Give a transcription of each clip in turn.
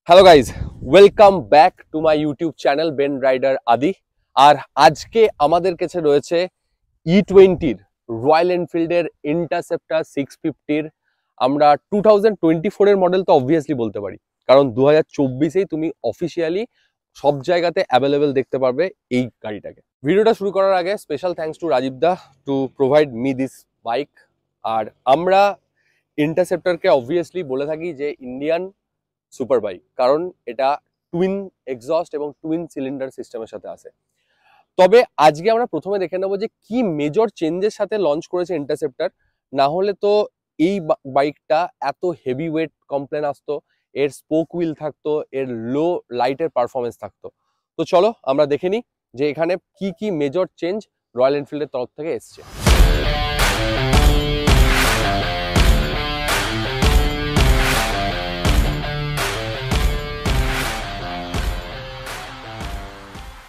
Hello guys, welcome back to my YouTube channel Ben Rider Adi. আর আজকে আমাদের কাছে রয়েছে E20-র রয়্যাল এনফিল্ডের ইন্টারসেপ্টর 650-র। আমরা 2024-এর মডেল তো অবভিয়াসলি বলতে পারি, কারণ 2024-এই তুমি অফিসিয়ালি সব জায়গাতে অ্যাভেলেবেল দেখতে পারবে এই গাড়িটাকে। ভিডিওটা শুরু করার আগে special thanks to Rajib da to provide me this bike. আর আমরা ইন্টারসেপ্টরকে অবভিয়াসলি বলে থাকি যে ইন্ডিয়ান সুপার বাইক, কারণ এটা টুইন এক্সস্ট এবং টুইন সিলিন্ডার সিস্টেমের সাথে আসে। তবে আজকে আমরা প্রথমে দেখে নেবো যে কি মেজর চেঞ্জের সাথে লঞ্চ করেছে ইন্টারসেপ্টর। না হলে তো এই বাইকটা এত হেভি ওয়েট কমপ্লেন আসতো, এর স্পোক হুইল থাকতো, এর লো লাইটের পারফরমেন্স থাকতো। তো চলো আমরা দেখে নিই যে এখানে কি কি মেজর চেঞ্জ রয়্যাল এনফিল্ডের তরফ থেকে এসছে।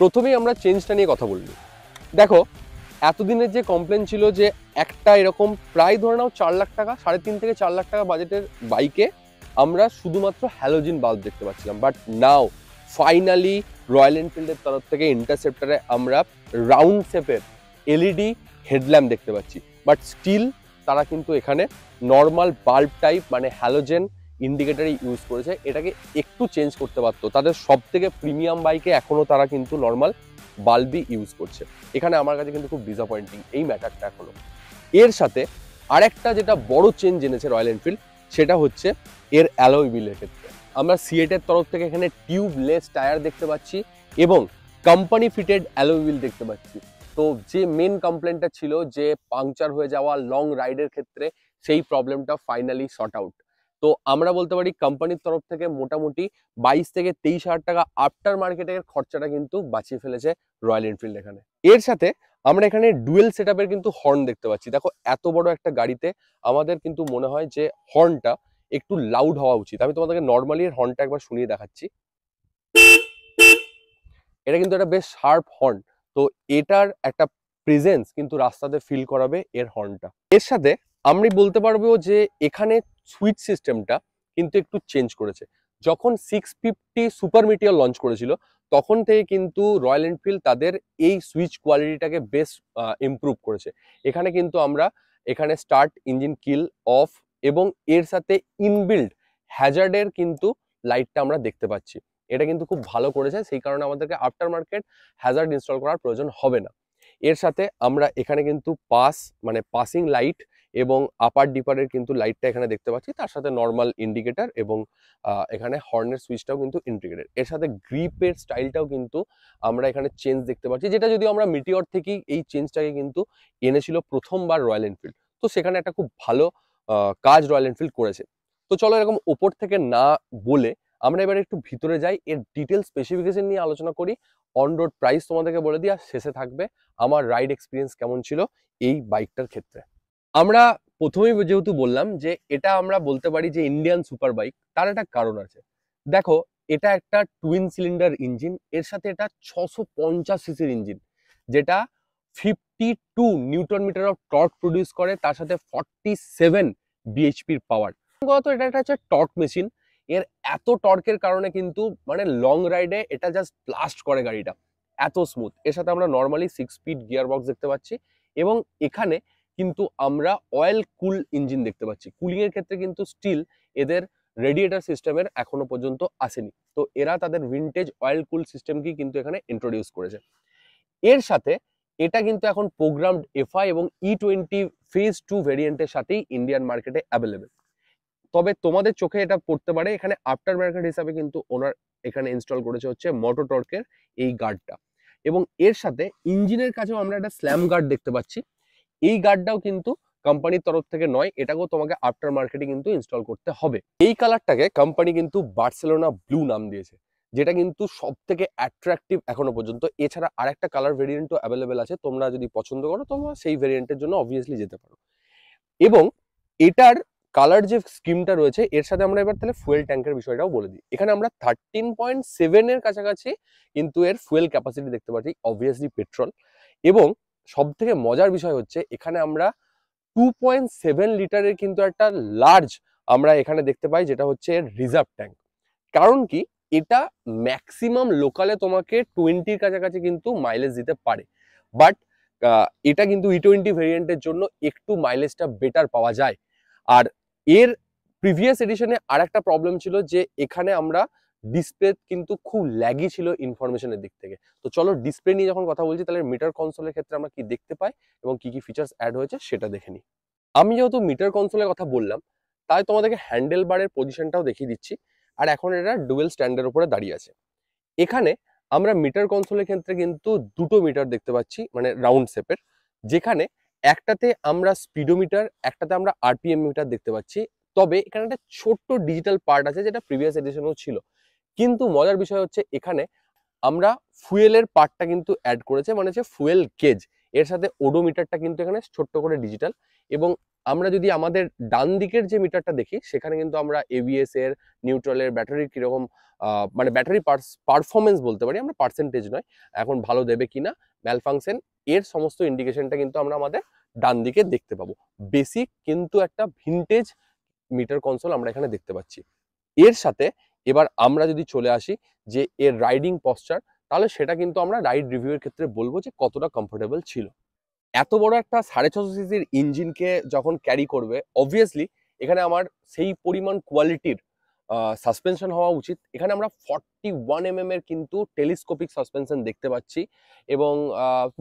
প্রথমেই আমরা চেঞ্জটা নিয়ে কথা বলবো। দেখো, এতদিনের যে কমপ্লেন ছিল যে একটা এরকম প্রায় ধরে নাও 4 লাখ টাকা, 3.5 থেকে 4 লাখ টাকা বাজেটের বাইকে আমরা শুধুমাত্র হ্যালোজেন বাল্ব দেখতে পাচ্ছিলাম, বাট নাও ফাইনালি রয়্যাল এনফিল্ডের তরফ থেকে ইন্টারসেপ্টরে আমরা রাউন্ড শেপের এলইডি হেডল্যাম্প দেখতে পাচ্ছি। বাট স্টিল তারা কিন্তু এখানে নর্মাল বাল্ব টাইপ মানে হ্যালোজেন ইন্ডিকেটারই ইউজ করেছে। এটাকে একটু চেঞ্জ করতে পারতো, তাদের সব থেকে প্রিমিয়াম বাইকে এখনো তারা কিন্তু নর্মাল বাল্বই ইউজ করছে। এখানে আমার কাছে কিন্তু খুব ডিসঅ্যাপয়েন্টিং এই ম্যাটারটা এখনো। এর সাথে আরেকটা যেটা বড় চেঞ্জ এনেছে রয়্যাল এনফিল্ড, সেটা হচ্ছে এর অ্যালয় হুইলের ক্ষেত্রে। আমরা সিয়েটের তরফ থেকে এখানে টিউবলেস টায়ার দেখতে পাচ্ছি এবং কোম্পানি ফিটেড অ্যালয় হুইল দেখতে পাচ্ছি। তো যে মেন কমপ্লেনটা ছিল যে পাংচার হয়ে যাওয়া লং রাইডের ক্ষেত্রে, সেই প্রবলেমটা ফাইনালি শর্ট আউট। তো আমরা বলতে পারি কোম্পানির তরফ থেকে মোটামুটি 22 থেকে 23 হাজার টাকা আফটার মার্কেটের খরচাটা কিন্তু বাঁচিয়ে ফেলেছে রয়্যাল এনফিল্ড এখানে। এর সাথে আমরা এখানে ডুয়েল সেটআপের কিন্তু হর্ন দেখতে পাচ্ছি। দেখো, এত বড় একটা গাড়িতে আমাদের কিন্তু মনে হয় যে হর্নটা একটু লাউড হওয়া উচিত। আমি তোমাদেরকে নর্মালি এর হর্নটা একবার শুনিয়ে দেখাচ্ছি। এটা কিন্তু একটা বেশ শার্প হর্ন। তো এটার একটা প্রেজেন্স কিন্তু রাস্তাতে ফিল করাবে এর হর্নটা। এর সাথে আমি বলতে পারবো যে এখানে সুইচ সিস্টেমটা কিন্তু একটু চেঞ্জ করেছে। যখন 650 সুপার মিটিওর লঞ্চ করেছিল, তখন থেকে কিন্তু রয়্যাল এনফিল্ড তাদের এই সুইচ কোয়ালিটিটাকে বেশ ইমপ্রুভ করেছে। এখানে কিন্তু আমরা এখানে স্টার্ট, ইঞ্জিন কিল, অফ এবং এর সাথে ইনবিল্ড হ্যাজার্ডের কিন্তু লাইটটা আমরা দেখতে পাচ্ছি। এটা কিন্তু খুব ভালো করেছে, সেই কারণে আমাদেরকে আফটার মার্কেট হ্যাজার্ড ইনস্টল করার প্রয়োজন হবে না। এর সাথে আমরা এখানে কিন্তু পাস মানে পাসিং লাইট এবং আপার ডিপারের কিন্তু লাইটটা এখানে দেখতে পাচ্ছি, তার সাথে নর্মাল ইন্ডিকেটর এবং এখানে হর্নের সুইচটাও কিন্তু ইন্টিগ্রেটেড। এর সাথে গ্রিপের স্টাইলটাও কিন্তু আমরা এখানে চেঞ্জ দেখতে পাচ্ছি, যেটা যদিও আমরা মিটিওর থেকেই এই চেঞ্জটাকে কিন্তু এনেছিল প্রথমবার রয়্যাল এনফিল্ড। তো সেখানে একটা খুব ভালো কাজ রয়্যাল এনফিল্ড করেছে। তো চলো এরকম ওপর থেকে না বলে আমরা এবার একটু ভিতরে যাই, এর ডিটেল স্পেসিফিকেশন নিয়ে আলোচনা করি, অন রোড প্রাইস তোমাদেরকে বলে দিই, আর শেষে থাকবে আমার রাইড এক্সপিরিয়েন্স কেমন ছিল এই বাইকটার ক্ষেত্রে। আমরা প্রথমেই যেহেতু বললাম যে এটা আমরা বলতে পারি যে ইন্ডিয়ান সুপার বাইক, তার একটা কারণ আছে। দেখো, এটা একটা টুইন সিলিন্ডার ইঞ্জিন, এর সাথে এটা 650 সিসির ইঞ্জিন, যেটা 52 newton metre of torque produce করে, তার সাথে 47 বিএইচপির পাওয়ার। এটা একটা হচ্ছে টর্ক মেশিন। এর এত টর্কের কারণে কিন্তু মানে লং রাইডে এটা জাস্ট ব্লাস্ট করে গাড়িটা, এত স্মুথ। এর সাথে আমরা নর্মালি 6 স্পিড গিয়ার বক্স দেখতে পাচ্ছি এবং এখানে কিন্তু আমরা অয়েল কুল ইঞ্জিন দেখতে পাচ্ছি। কুলিং এর ক্ষেত্রে কিন্তু স্টিল এদের রেডিয়েটর সিস্টেমের এখনো পর্যন্ত আসেনি। তো এরা তাদের ভিনটেজ অয়েল কুল সিস্টেমকেই কিন্তু এখানে ইন্ট্রোডিউস করেছে। এর সাথে এটা কিন্তু এখন প্রোগ্রামড এফআই এবং E20 ফেজ 2 ভেরিয়েন্টের সাথেই ইন্ডিয়ান মার্কেটে অ্যাভেলেবেল। তবে তোমাদের চোখে এটা পড়তে পারে, এখানে আফটার মার্কেট হিসাবে কিন্তু ওনার এখানে ইনস্টল করেছে হচ্ছে মোটো টর্কের এই গার্ডটা, এবং এর সাথে ইঞ্জিনের কাছেও আমরা একটা স্ল্যাম গার্ড দেখতে পাচ্ছি। এই গার্ডটাও কিন্তু কোম্পানির তরফ থেকে নয়, এটাকেও তোমাকে আফটার মার্কেটে কিন্তু ইনস্টল করতে হবে। এই কালারটাকে কোম্পানি কিন্তু বার্সেলোনা ব্লু নাম দিয়েছে, যেটা কিন্তু সব থেকে অ্যাট্রাকটিভ এখনো পর্যন্ত। এছাড়া আরেকটা কালার ভেরিয়েন্টও অ্যাভেলেবেল আছে, তোমরা যদি পছন্দ করো তোমরা সেই ভেরিয়েন্টের জন্য অবভিয়াসলি যেতে পারো। এবং এটার কালার যে স্কিমটা রয়েছে, এর সাথে আমরা এবার তাহলে ফুয়েল ট্যাঙ্কের বিষয়টাও বলে দিই। এখানে আমরা 13.7 এর কাছাকাছি কিন্তু এর ফুয়েল ক্যাপাসিটি দেখতে পাচ্ছি, অবভিয়াসলি পেট্রোল। এবং সব থেকে মজার বিষয় হচ্ছে এখানে আমরা 2.7 লিটারের কিন্তু একটা লার্জ আমরা এখানে দেখতে পাই, যেটা হচ্ছে এর রিজার্ভ ট্যাঙ্ক। কারণ কি, এটা ম্যাক্সিমাম লোকালে তোমাকে 20-র কাছাকাছি কিন্তু মাইলেজ দিতে পারে, বাট এটা কিন্তু E20 ভেরিয়েন্টের জন্য একটু মাইলেজটা বেটার পাওয়া যায়। আর এর প্রিভিয়াস এডিশনে আর একটা প্রবলেম ছিল যে এখানে আমরা ডিসপ্লে কিন্তু খুব ল্যাগি ছিল ইনফরমেশনের দিক থেকে। তো চলো ডিসপ্লে নিয়ে যখন কথা বলছি, তাহলে মিটার কনসোলের ক্ষেত্রে আমরা কি দেখতে পাই এবং কি কি ফিচার্স অ্যাড হয়েছে সেটা দেখে নিই। আমি যেহেতু মিটার কনসোলের কথা বললাম, তাই তোমাদেরকে হ্যান্ডেল বারের পজিশনটাও দেখিয়ে দিচ্ছি। আর এখন এটা ডুয়েল স্ট্যান্ডের উপরে দাঁড়িয়ে আছে। এখানে আমরা মিটার কনসোলের ক্ষেত্রে কিন্তু দুটো মিটার দেখতে পাচ্ছি, মানে রাউন্ড শেপের, যেখানে একটাতে আমরা স্পিডোমিটার, একটাতে আমরা আরপিএম মিটার দেখতে পাচ্ছি। তবে এখানে একটা ছোট্ট ডিজিটাল পার্ট আছে যেটা প্রিভিয়াস এডিশনেও ছিল, কিন্তু মজার বিষয় হচ্ছে এখানে আমরা ফুয়েলের পার্টটা কিন্তু অ্যাড করেছে, মানে হচ্ছে ফুয়েল গেজ। এর সাথে ওডোমিটারটা কিন্তু এখানে ছোট্ট করে ডিজিটাল। এবং আমরা যদি আমাদের ডান দিকের যে মিটারটা দেখি, সেখানে কিন্তু আমরা এবিএস এর, নিউট্রালের, ব্যাটারির কিরকম মানে ব্যাটারি পারফরমেন্স বলতে পারি আমরা, পার্সেন্টেজ নয়, এখন ভালো দেবে কিনা, ম্যালফাংশন, এর সমস্ত ইন্ডিকেশনটা কিন্তু আমরা আমাদের ডান দিকে দেখতে পাবো। বেসিক কিন্তু একটা ভিনটেজ মিটার কনসোল আমরা এখানে দেখতে পাচ্ছি। এর সাথে এবার আমরা যদি চলে আসি যে এর রাইডিং পশ্চার, তাহলে সেটা কিন্তু আমরা রাইড রিভিউয়ের ক্ষেত্রে বলবো যে কতটা কমফোর্টেবল ছিল। এত বড় একটা 650 সিসির ইঞ্জিনকে যখন ক্যারি করবে, অবভিয়াসলি এখানে আমার সেই পরিমাণ কোয়ালিটির সাসপেনশন হওয়া উচিত। এখানে আমরা 41 mm এর কিন্তু টেলিস্কোপিক সাসপেনশন দেখতে পাচ্ছি। এবং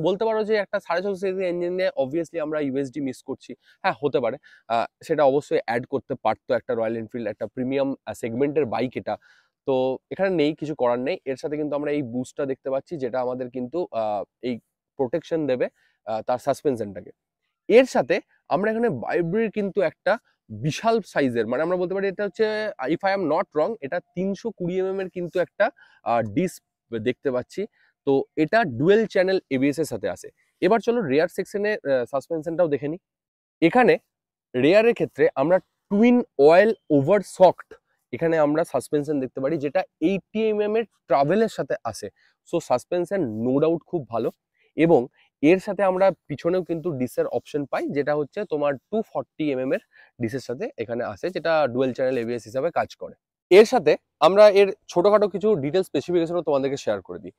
বলতে পারো যে একটা 650 সিসির ইঞ্জিনে অবভিয়াসলি আমরা ইউএসডি মিস করছি। হ্যাঁ, হতে পারে, সেটা অবশ্যই অ্যাড করতে পারতো একটা রয়্যাল এনফিল্ড, একটা প্রিমিয়াম সেগমেন্টের বাইক এটা। তো এখানে নেই, কিছু করার নেই। এর সাথে কিন্তু আমরা এই বুস্টটা দেখতে পাচ্ছি, যেটা আমাদের কিন্তু এই প্রোটেকশন দেবে তার সাসপেনশনটাকে। এর সাথে আমরা এখানে ভাইব্রির কিন্তু একটা বিশাল সাইজের, মানে আমরা বলতে পারি এটা হচ্ছে, if I am not wrong, এটা 320 mm এর কিন্তু একটা ডিস্ক দেখতে পাচ্ছি। তো এটা ডুয়েল চ্যানেল এবিএস এর সাথে আসে। এবার চলো রেয়ার সেকশনে সাসপেনশনটাও দেখে নিই। এখানে রেয়ারের ক্ষেত্রে আমরা টুইন অয়েল ওভার সফট এখানে আমরা সাসপেনশন দেখতে পারি, যেটা 80 mm এর ট্রাভেলের সাথে আসে। সো সাসপেনশন নো ডাউট খুব ভালো। এবং এর সাথে আমরা পিছনেও কিন্তু ডিসের অপশন পাই, যেটা হচ্ছে তোমার 240 mm এর ডিসের সাথে এখানে আসে, যেটা ডুয়েল চ্যানেল এবিএস হিসাবে কাজ করে। এর সাথে আমরা এর ছোটখাটো কিছু ডিটেল স্পেসিফিকেশনও তোমাদেরকে শেয়ার করে দিই।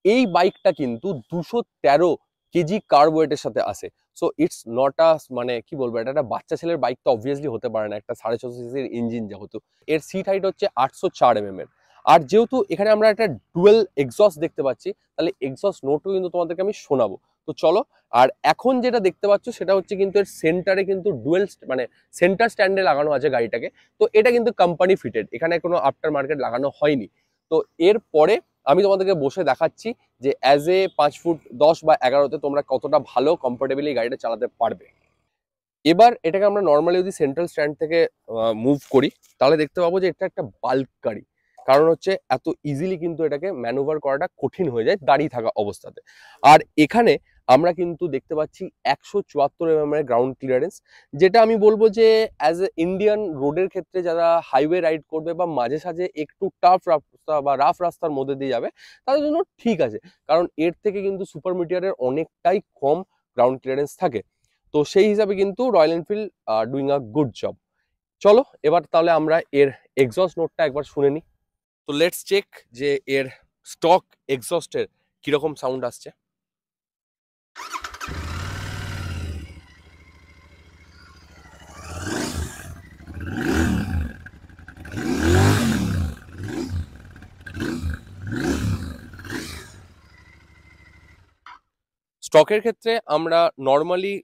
এই বাইকটা কিন্তু 213 কেজি কার্ব ওয়েটের সাথে আসে। সো ইটস নট আ, মানে কি বলবো, এটা একটা বাচ্চা ছেলের বাইক তো অবভিয়াসলি হতে পারে না, একটা 650 সিসির ইঞ্জিন যেহেতু। এর সিট হাইট হচ্ছে 804 mm এর। আর যেহেতু এখানে আমরা একটা ডুয়েল এক্সস্ট দেখতে পাচ্ছি, তাহলে এক্সস্ট নোটও কিন্তু তোমাদেরকে আমি শোনাবো। তো চলো। আর এখন যেটা দেখতে পাচ্ছ সেটা হচ্ছে কিন্তু এর সেন্টারে কিন্তু ডুয়েল, মানে সেন্টার স্ট্যান্ডে লাগানো আছে গাড়িটাকে। তো এটা কিন্তু কোম্পানি ফিটেড, এখানে কোনো আফটার মার্কেট লাগানো হয়নি। তো এর পরে আমি তোমাদেরকে বসে দেখাচ্ছি যে অ্যাজ এ 5 ফুট 10 বা 11-তে তোমরা কতটা ভালো কমফোর্টেবলি গাড়িটা চালাতে পারবে। এবার এটাকে আমরা নর্মালি যদি সেন্ট্রাল স্ট্যান্ড থেকে মুভ করি, তাহলে দেখতে পাবো যে এটা একটা বাল্ক গাড়ি। কারণ হচ্ছে এত ইজিলি কিন্তু এটাকে ম্যানুভার করাটা কঠিন হয়ে যায় দাঁড়িয়ে থাকা অবস্থাতে। আর এখানে আমরা কিন্তু দেখতে পাচ্ছি 174 mm এর গ্রাউন্ড ক্লিয়ারেন্স, যেটা আমি বলবো যে অ্যাজ এ ইন্ডিয়ান রোডের ক্ষেত্রে যারা হাইওয়ে রাইড করবে বা মাঝে সাঝে একটু টাফ রাস্তা বা রাফ রাস্তার মধ্যে দিয়ে যাবে, তাদের জন্য ঠিক আছে। কারণ এর থেকে কিন্তু সুপার মিটিয়ারের অনেকটাই কম গ্রাউন্ড ক্লিয়ারেন্স থাকে। তো সেই হিসাবে কিন্তু royal Enfield doing a good job. চলো এবার তাহলে আমরা এর এক্সস্ট নোটটা একবার শুনে নিই। তো লেটস চেক যে এর স্টক এক্সস্টের কিরকম সাউন্ড আসছে। স্টকের ক্ষেত্রে আমরা নর্মালি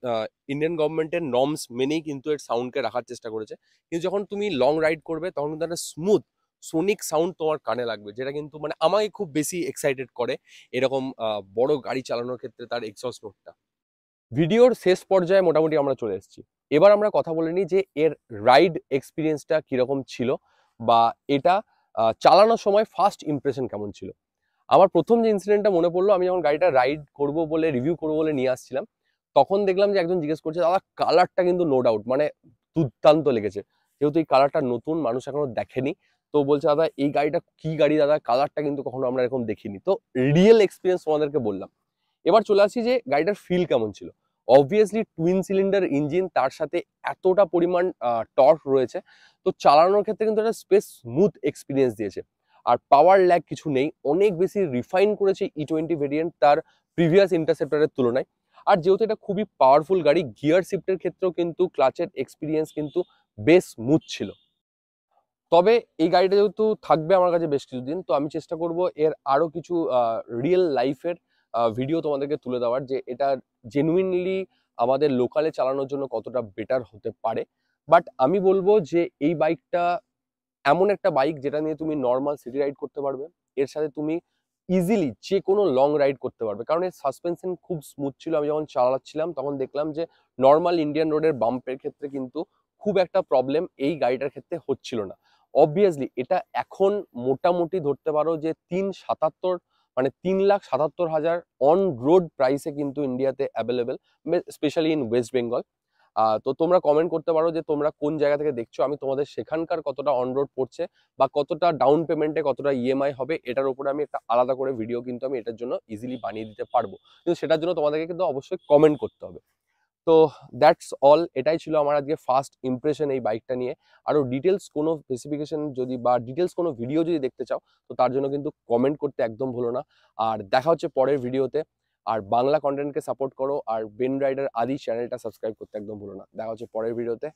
ইন্ডিয়ান গভর্নমেন্টের নর্মস মেনেই কিন্তু এর সাউন্ডকে রাখার চেষ্টা করেছে। কিন্তু যখন তুমি লং রাইড করবে তখন কিন্তু একটা স্মুথ সোনিক সাউন্ড তোমার কানে লাগবে, যেটা কিন্তু মানে আমাকে খুব বেশি এক্সাইটেড করে এরকম বড় গাড়ি চালানোর ক্ষেত্রে তার এক্সস্ট নোটটা। ভিডিওর শেষ পর্যায়ে মোটামুটি আমরা চলে এসেছি। এবার আমরা কথা বলে নিই যে এর রাইড এক্সপিরিয়েন্সটা কিরকম ছিল, বা এটা চালানোর সময় ফার্স্ট ইমপ্রেশন কেমন ছিল। আমার প্রথম যে ইনসিডেন্টটা মনে পড়লো, আমি যখন গাড়িটা রাইড করব বলে, রিভিউ করবো বলে নিয়ে আসছিলাম, তখন দেখলাম যে একজন জিজ্ঞেস করছে, দাদা কালারটা কিন্তু নো ডাউট মানে দুর্দান্ত লেগেছে। যেহেতু এই কালারটা নতুন, মানুষ এখনো দেখেনি, তো বলছে দাদা এই গাড়িটা কি গাড়ি দাদা, কালারটা কিন্তু কখনো আমরা এরকম দেখিনি। তো রিয়েল এক্সপিরিয়েন্স তোমাদেরকে বললাম। এবার চলে আসি যে গাড়িটার ফিল কেমন ছিল। অবভিয়াসলি টুইন সিলিন্ডার ইঞ্জিন, তার সাথে এতটা পরিমাণ টর্ক রয়েছে, তো চালানোর ক্ষেত্রে কিন্তু একটা স্পেস স্মুথ এক্সপিরিয়েন্স দিয়েছে। আর পাওয়ার ল্যাগ কিছু নেই, অনেক বেশি রিফাইন করেছে E20 ভেরিয়েন্ট তার প্রিভিয়াস ইন্টারসেপ্টরের তুলনায়। আর যেহেতু এটা খুবই পাওয়ারফুল গাড়ি, গিয়ার শিফটের ক্ষেত্রেও কিন্তু ক্লাচের এক্সপিরিয়েন্স কিন্তু বেশ স্মুথ ছিল। তবে এই গাড়িটা যেহেতু থাকবে আমার কাছে বেশ কিছুদিন, তো আমি চেষ্টা করব এর আরো কিছু রিয়েল লাইফের ভিডিও তোমাদেরকে তুলে দেওয়ার, যে এটা জেনুইনলি আমাদের লোকালে চালানোর জন্য কতটা বেটার হতে পারে। বাট আমি বলবো যে এই বাইকটা এমন একটা বাইক যেটা নিয়ে তুমি নর্মাল সিটি রাইড করতে পারবে, এর সাথে তুমি ইজিলি যে কোনো লং রাইড করতে পারবে, কারণ এর সাসপেনশন খুব স্মুথ ছিল। আমি যখন চালাচ্ছিলাম তখন দেখলাম যে নর্মাল ইন্ডিয়ান রোডের বাম্পের ক্ষেত্রে কিন্তু খুব একটা প্রবলেম এই গাড়িটার ক্ষেত্রে হচ্ছিল না। অবভিয়াসলি এটা এখন মোটামুটি ধরতে পারো যে 377, মানে 3,77,000 অন রোড প্রাইসে কিন্তু ইন্ডিয়াতে available, specially in West Bengal. তো তোমরা কমেন্ট করতে পারো যে তোমরা কোন জায়গা থেকে দেখছো, আমি তোমাদের সেখানকার কতটা অন রোড পড়ছে বা কতটা ডাউন পেমেন্টে কতটা ইএমআই হবে, এটার উপরে আমি একটা আলাদা করে ভিডিও কিন্তু আমি এটার জন্য ইজিলি বানিয়ে দিতে পারবো, কিন্তু সেটার জন্য তোমাদেরকে কিন্তু অবশ্যই কমেন্ট করতে হবে। তো দ্যাটস অল, এটাই ছিল আমার আজকে ফার্স্ট ইমপ্রেশন এই বাইকটা নিয়ে। আরো ডিটেলস কোনো স্পেসিফিকেশন যদি বা ডিটেলস কোনো ভিডিও যদি দেখতে চাও, তো তার জন্য কিন্তু কমেন্ট করতে একদম ভুলো না। আর দেখা হচ্ছে পরের ভিডিওতে। আর বাংলা কন্টেন্টকে সাপোর্ট করো, আর বেন রাইডার আদি চ্যানেলটা সাবস্ক্রাইব করতে একদম ভুলো না। দেখা হচ্ছে পরের ভিডিওতে।